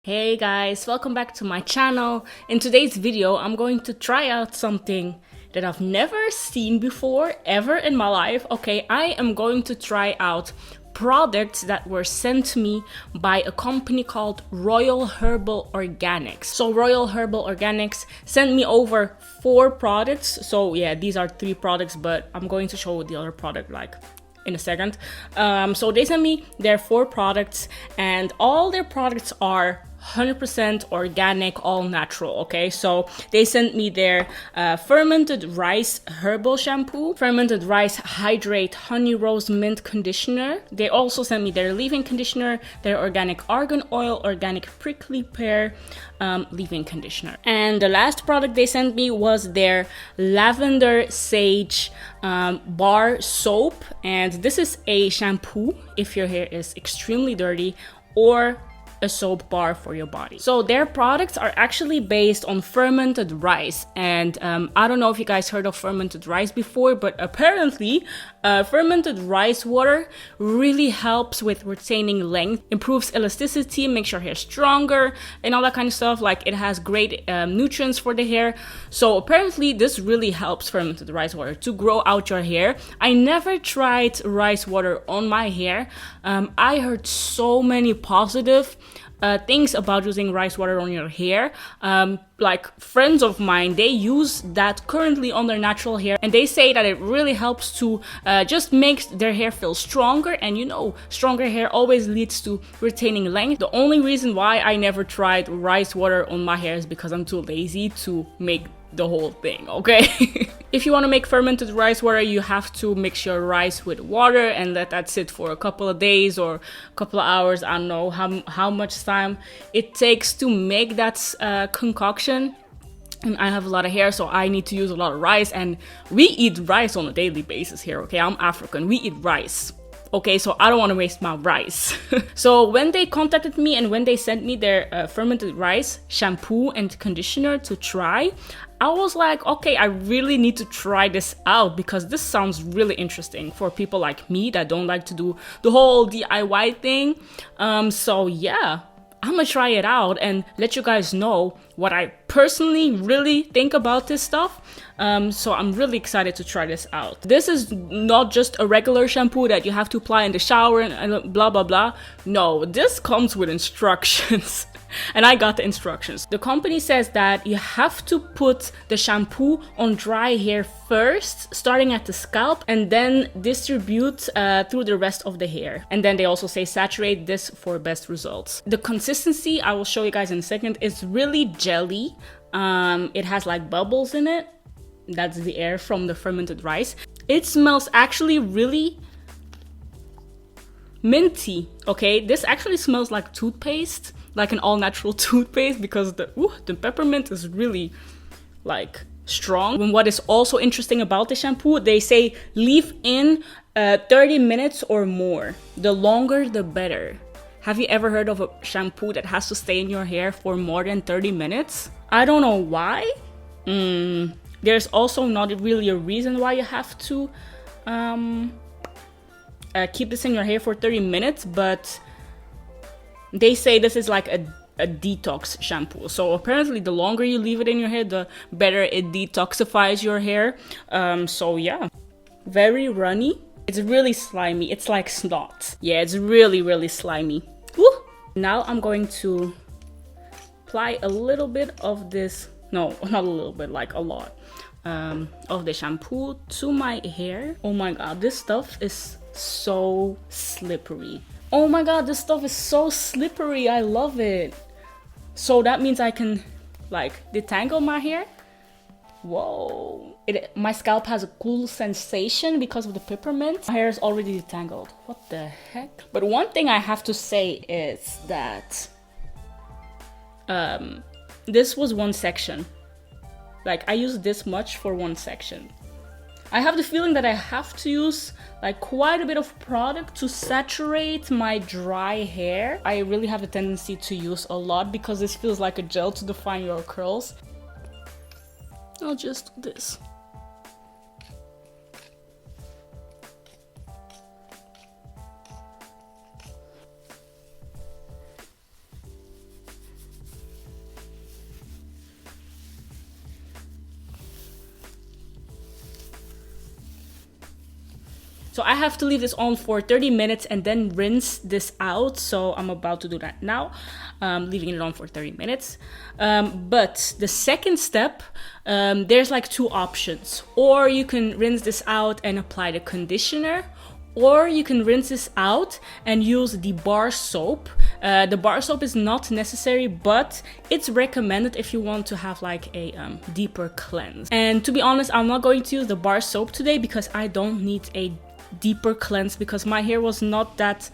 Hey guys, welcome back to my channel. In today's video, I'm going to try out something that I've never seen before, ever in my life. Okay, I am going to try out products that were sent to me by a company called Royal Herbal Organics. So Royal Herbal Organics sent me over 4 products. So yeah, these are 3 products, but I'm going to show the other product like in a second. So they sent me their 4 products, and all their products are 100% organic, all natural. Okay, so they sent me their fermented rice herbal shampoo, fermented rice hydrate honey rose mint conditioner. They also sent me their leave-in conditioner, their organic argan oil, organic prickly pear leave-in conditioner. And the last product they sent me was their lavender sage bar soap. And this is a shampoo if your hair is extremely dirty, or a soap bar for your body. So their products are actually based on fermented rice, and I don't know if you guys heard of fermented rice before, but apparently fermented rice water really helps with retaining length, improves elasticity, makes your hair stronger, and all that kind of stuff. Like, it has great nutrients for the hair. So apparently this really helps, fermented rice water, to grow out your hair. I never tried rice water on my hair. I heard so many positive things about using rice water on your hair. Like, friends of mine, they use that currently on their natural hair, and they say that it really helps to just make their hair feel stronger. And you know, stronger hair always leads to retaining length. The only reason why I never tried rice water on my hair is because I'm too lazy to make the whole thing. Okay. If you want to make fermented rice water, you have to mix your rice with water and let that sit for a couple of days or a couple of hours. I don't know how much time it takes to make that concoction. And I have a lot of hair, so I need to use a lot of rice, and we eat rice on a daily basis here. Okay, I'm African, we eat rice. Okay, so I don't want to waste my rice. So when they contacted me and when they sent me their fermented rice shampoo and conditioner to try, I was like, okay, I really need to try this out, because this sounds really interesting for people like me that don't like to do the whole DIY thing. So yeah, I'm gonna try it out and let you guys know what I personally really think about this stuff. So I'm really excited to try this out. This is not just a regular shampoo that you have to apply in the shower and blah blah blah. No, this comes with instructions. And I got the instructions. The company says that you have to put the shampoo on dry hair first, starting at the scalp, and then distribute through the rest of the hair. And then they also say saturate this for best results. The consistency, I will show you guys in a second, is really jelly. It has like bubbles in it. That's the air from the fermented rice. It smells actually really minty. Okay, this actually smells like toothpaste, like an all-natural toothpaste, because the peppermint is really like strong. And what is also interesting about the shampoo, they say leave in 30 minutes or more. The longer the better. Have you ever heard of a shampoo that has to stay in your hair for more than 30 minutes? I don't know why. There's also not really a reason why you have to keep this in your hair for 30 minutes, but they say this is like a detox shampoo. So apparently the longer you leave it in your hair, the better it detoxifies your hair. So yeah, very runny. It's really slimy. It's like snot. Yeah, it's really, really slimy. Woo! Now I'm going to apply a little bit of this, no, not a little bit, like a lot of the shampoo to my hair. Oh my god, this stuff is so slippery. Oh my god, this stuff is so slippery. I love it. So that means I can like detangle my hair. Whoa. My scalp has a cool sensation because of the peppermint. My hair is already detangled. What the heck? But one thing I have to say is that this was one section. Like, I used this much for one section. I have the feeling that I have to use like quite a bit of product to saturate my dry hair. I really have a tendency to use a lot because this feels like a gel to define your curls. I'll just do this. So I have to leave this on for 30 minutes and then rinse this out. So I'm about to do that now, leaving it on for 30 minutes. But the second step, there's like two options. Or you can rinse this out and apply the conditioner, or you can rinse this out and use the bar soap. The bar soap is not necessary, but it's recommended if you want to have like a deeper cleanse. And to be honest, I'm not going to use the bar soap today because I don't need a deeper cleanse because my hair was not that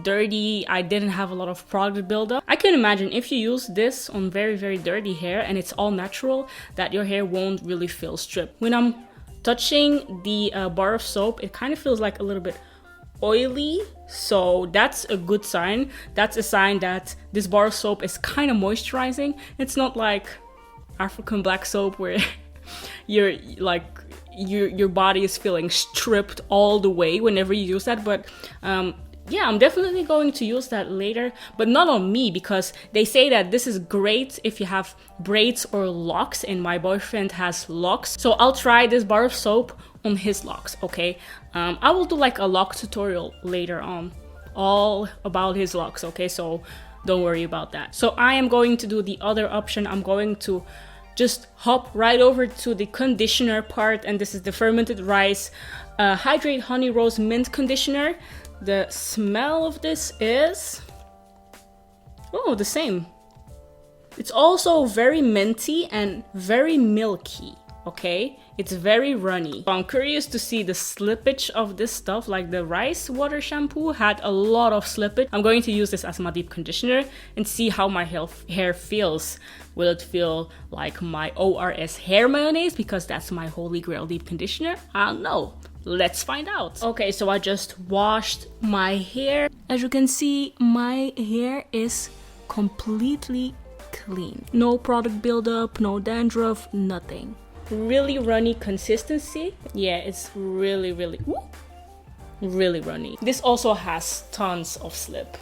dirty. I didn't have a lot of product buildup. I can imagine if you use this on very, very dirty hair and it's all natural, that your hair won't really feel stripped. When I'm touching the bar of soap, it kind of feels like a little bit oily, so that's a good sign. That's a sign that this bar of soap is kind of moisturizing. It's not like African black soap where you're like your body is feeling stripped all the way whenever you use that. But yeah, I'm definitely going to use that later, but not on me, because they say that this is great if you have braids or locks, and my boyfriend has locks, so I'll try this bar of soap on his locks. Okay, I will do like a lock tutorial later on, all about his locks. Okay, so don't worry about that. So I am going to do the other option. I'm going to just hop right over to the conditioner part, and this is the Fermented Rice Hydrate Honey Rose Mint Conditioner. The smell of this is, oh, the same. It's also very minty and very milky, okay? It's very runny. So I'm curious to see the slippage of this stuff. Like the rice water shampoo had a lot of slippage. I'm going to use this as my deep conditioner and see how my hair feels. Will it feel like my ORS hair mayonnaise, because that's my holy grail deep conditioner? I don't know. Let's find out. Okay, so I just washed my hair. As you can see, my hair is completely clean. No product buildup, no dandruff, nothing. Really runny consistency. Yeah, it's really runny. This also has tons of slip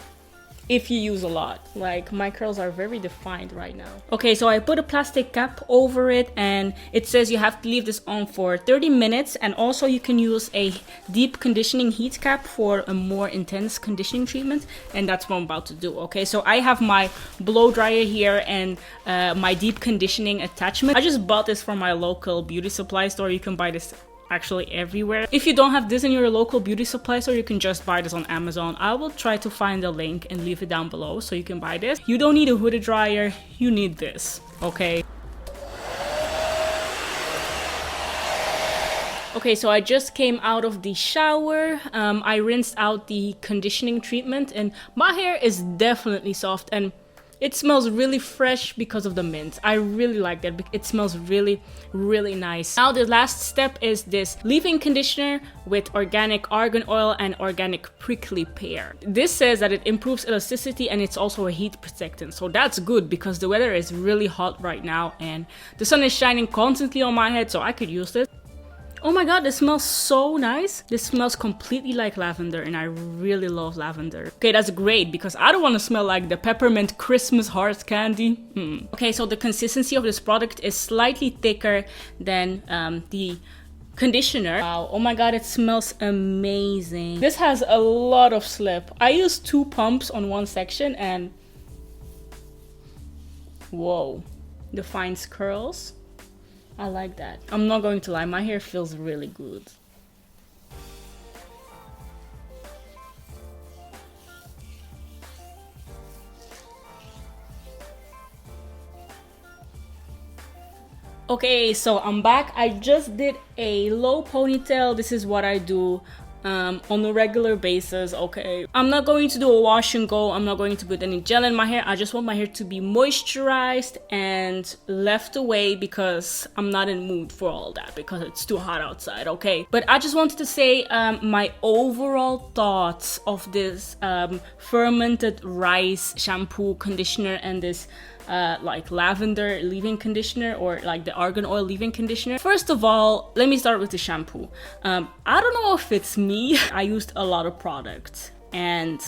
if you use a lot. Like, my curls are very defined right now. Okay, so I put a plastic cap over it, and it says you have to leave this on for 30 minutes, and also you can use a deep conditioning heat cap for a more intense conditioning treatment, and that's what I'm about to do. Okay, so I have my blow dryer here and my deep conditioning attachment. I just bought this from my local beauty supply store. You can buy this actually everywhere. If you don't have this in your local beauty supply store, you can just buy this on Amazon. I will try to find the link and leave it down below so you can buy this. You don't need a hooded dryer, you need this, okay? Okay, so I just came out of the shower. I rinsed out the conditioning treatment, and my hair is definitely soft, and it smells really fresh because of the mint. I really like that. It smells really, really nice. Now the last step is this leave-in conditioner with organic argan oil and organic prickly pear. This says that it improves elasticity and it's also a heat protectant. So that's good because the weather is really hot right now and the sun is shining constantly on my head, so I could use this. Oh my god, this smells so nice. This smells completely like lavender, and I really love lavender. Okay, that's great because I don't want to smell like the peppermint Christmas heart candy. Okay, so the consistency of this product is slightly thicker than the conditioner. Wow, oh my god, it smells amazing. This has a lot of slip. I used 2 pumps on one section and whoa, defines curls. I like that. I'm not going to lie, my hair feels really good. Okay, so I'm back. I just did a low ponytail. This is what I do on a regular basis. Okay, I'm not going to do a wash and go. I'm not going to put any gel in my hair. I just want my hair to be moisturized and left away because I'm not in mood for all that because it's too hot outside. Okay, but I just wanted to say my overall thoughts of this fermented rice shampoo conditioner and this like lavender leave-in conditioner, or like the argan oil leave-in conditioner. First of all, let me start with the shampoo. I don't know if it's me. I used a lot of products, and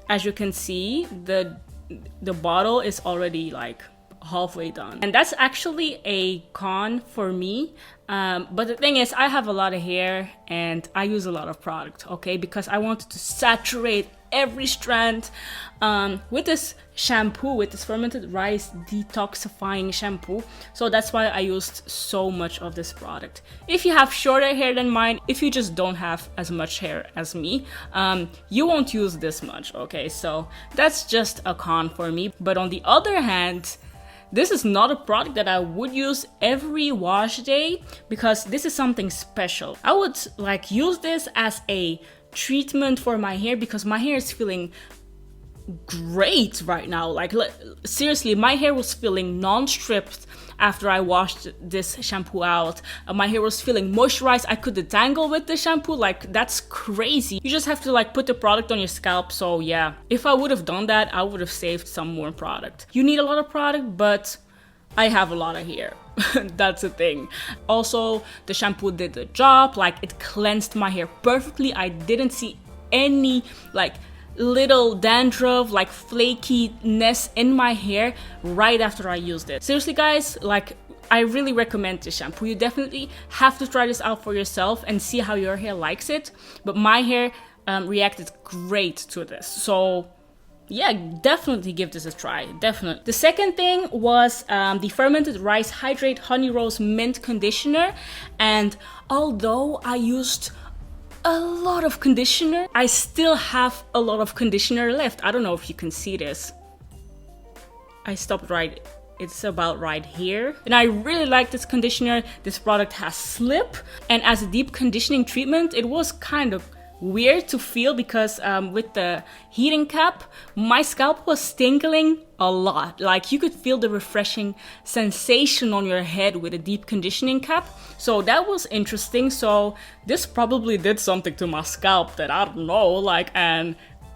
as you can see, the bottle is already like halfway done. And that's actually a con for me. But the thing is, I have a lot of hair and I use a lot of product, okay? Because I wanted to saturate every strand with this shampoo, with this fermented rice detoxifying shampoo. So that's why I used so much of this product. If you have shorter hair than mine, if you just don't have as much hair as me, you won't use this much, okay? So that's just a con for me. But on the other hand, this is not a product that I would use every wash day because this is something special. I would like use this as a treatment for my hair because my hair is feeling great right now. Like seriously, my hair was feeling non-stripped after I washed this shampoo out. My hair was feeling moisturized. I could detangle with the shampoo. Like that's crazy. You just have to like put the product on your scalp. So yeah, if I would have done that, I would have saved some more product. You need a lot of product, but I have a lot of hair. That's the thing. Also, the shampoo did the job. Like it cleansed my hair perfectly. I didn't see any like little dandruff, like flakiness in my hair right after I used it. Seriously guys, like I really recommend this shampoo. You definitely have to try this out for yourself and see how your hair likes it. But my hair reacted great to this. So yeah, definitely give this a try. Definitely. The second thing was the Fermented Rice Hydrate Honey Rose Mint Conditioner. And although I used a lot of conditioner, I still have a lot of conditioner left. I don't know if you can see this. I stopped right, it's about right here. And I really like this conditioner. This product has slip, and as a deep conditioning treatment, it was kind of weird to feel because with the heating cap, my scalp was tingling a lot. Like you could feel the refreshing sensation on your head with a deep conditioning cap. So that was interesting. So this probably did something to my scalp that I don't know, like, and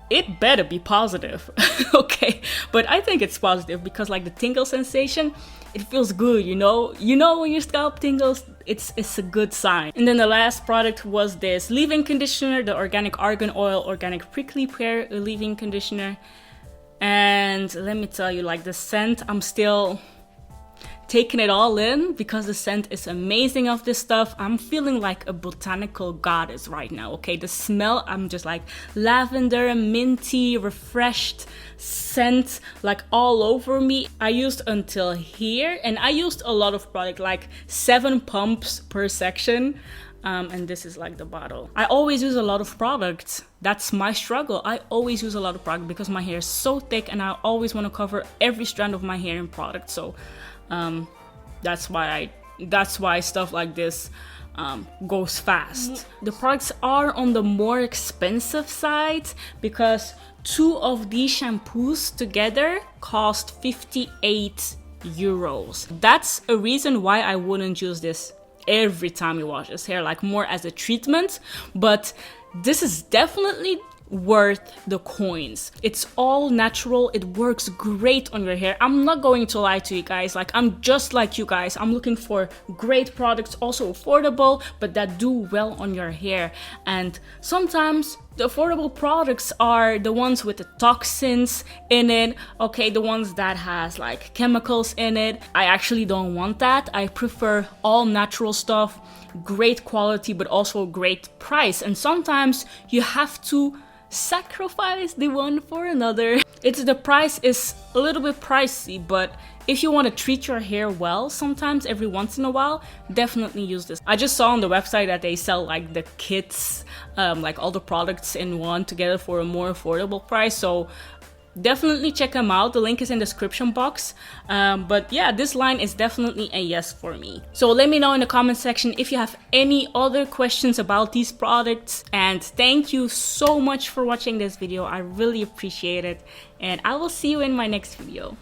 it better be positive. Okay, but I think it's positive because like the tingle sensation, it feels good, you know when your scalp tingles, it's a good sign. And then the last product was this leave-in conditioner, the organic argan oil organic prickly pear leave-in conditioner. And let me tell you, like the scent, I'm still taking it all in because the scent is amazing of this stuff. I'm feeling like a botanical goddess right now, okay? The smell, I'm just like lavender, minty, refreshed scent like all over me. I used until here, and I used a lot of product, like 7 pumps per section. And this is like the bottle. I always use a lot of product. That's my struggle. I always use a lot of product because my hair is so thick and I always want to cover every strand of my hair in product. So that's why stuff like this goes fast. The products are on the more expensive side because 2 of these shampoos together cost 58 euros. That's a reason why I wouldn't use this every time you wash this hair, like more as a treatment. But this is definitely worth the coins. It's all natural. It works great on your hair. I'm not going to lie to you guys. Like I'm just like you guys. I'm looking for great products, also affordable, but that do well on your hair. And sometimes the affordable products are the ones with the toxins in it, okay, the ones that has like chemicals in it. I actually don't want that. I prefer all natural stuff, great quality, but also great price. And sometimes you have to sacrifice the one for another. The price is a little bit pricey, but if you want to treat your hair well, sometimes every once in a while, definitely use this. I just saw on the website that they sell like the kits, like all the products in one together for a more affordable price. So definitely check them out. The link is in the description box. But yeah, this line is definitely a yes for me. So let me know in the comment section if you have any other questions about these products. And thank you so much for watching this video. I really appreciate it. And I will see you in my next video.